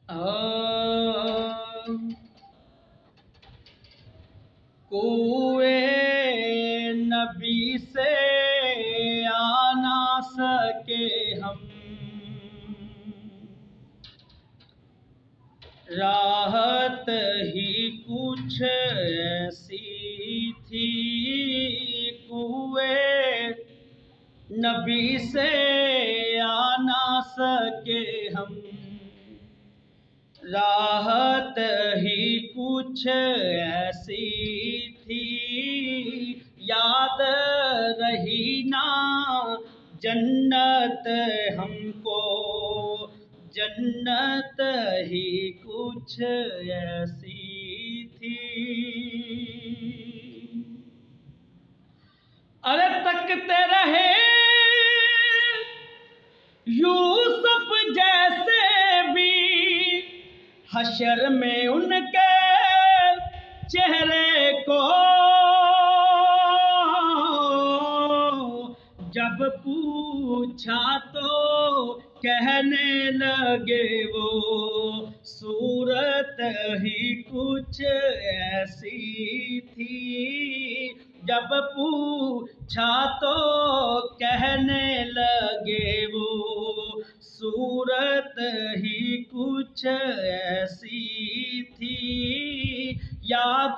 आ, कुएं नबी से आ ना सके हम, राहत ही कुछ ऐसी थी। कुएं नबी से आ ना सके हम, राहत ही कुछ ऐसी थी। याद रही ना जन्नत हमको, जन्नत ही कुछ ऐसी थी। अरे तकते रहे यूसुफ जैसे भी हशर में उनके चेहरे को, जब पूछा तो कहने लगे वो सूरत ही कुछ ऐसी थी। जब पूछा तो कहने लगे वो सूरत ही कुछ ऐसी थी। याद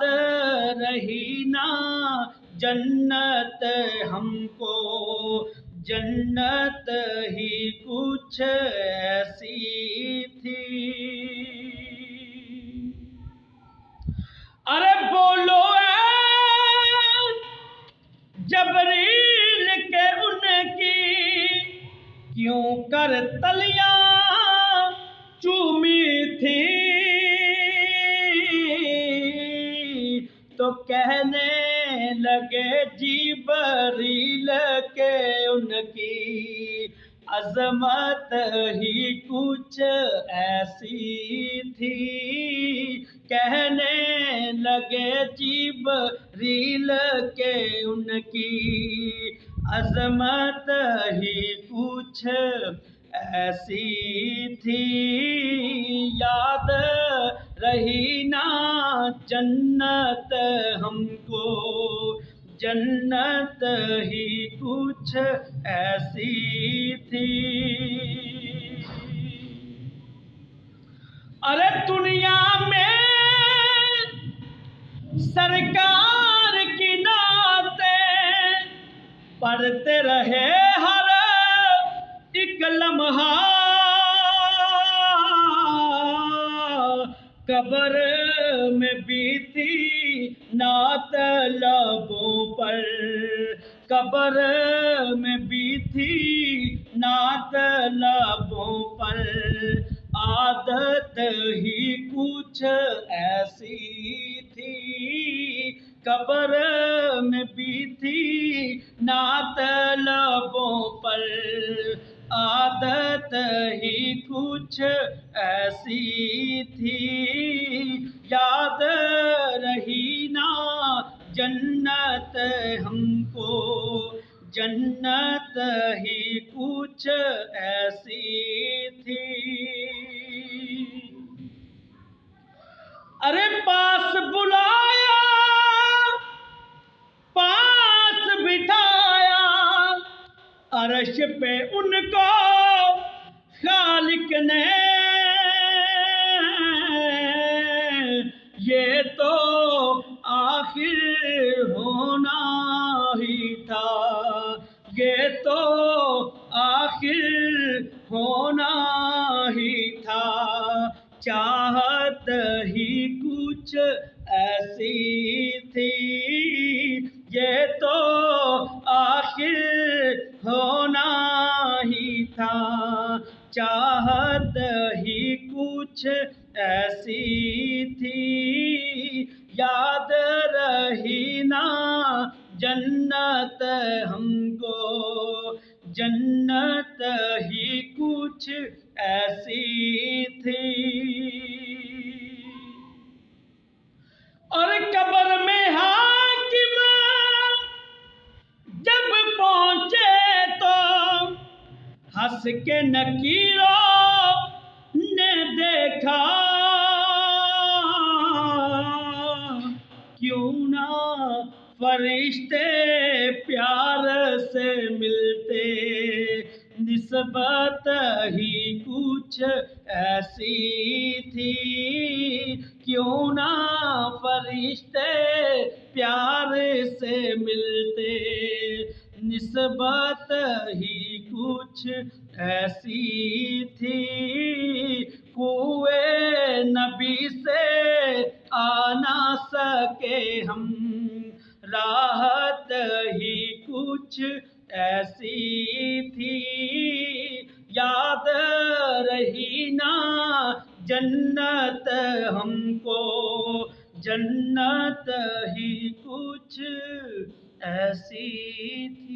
रही ना जन्नत हमको, जन्नत ही कुछ ऐसी थी। अरे बोलो जबरील के उनकी क्यों कर तलियां चूमी थी, तो कहने लगे जिबरील के उनकी अजमत ही कुछ ऐसी थी। कहने लगे जिबरील के उनकी अजमत ही कुछ ऐसी थी। याद रही ना जन्नत हमको, जन्नत ही कुछ ऐसी थी। अरे दुनिया में सरकार की नाते पढ़ते रहे हर एक लम्हा, कब्र में बीती नात लबों पर, कब्र में बीती नात लबों पर। आदत ही कुछ ऐसी थी, कब्र में बीती नात लबों पर। आदत ही कुछ ऐसी थी। याद रही ना जन्नत हमको, जन्नत ही कुछ ऐसी थी। अरे पास बुलाया, पास बिठाया, अर्श पे उनको खालिक ने, ये तो आखिर होना ही था, ये तो आखिर होना ही था। चाहत ही कुछ ऐसी थी, ये तो आखिर होना ही था। चाहत ही कुछ ऐसी थी। याद रही ना जन्नत हमको, जन्नत ही कुछ ऐसी थी। और कब्र में हाकिम जब पहुंचे तो हंस के नकीरों ने देखा, देखा क्यों ना फरिश्ते प्यार से मिलते, निस्बत ही कुछ ऐसी थी, क्यों ना फरिश्ते प्यार से मिलते, निस्बत ही कुछ ऐसी थी, कुए नबी से आ ना सके हम, राहत ही कुछ ऐसी थी, याद रही ना जन्नत हमको, जन्नत ही कुछ ऐसी थी।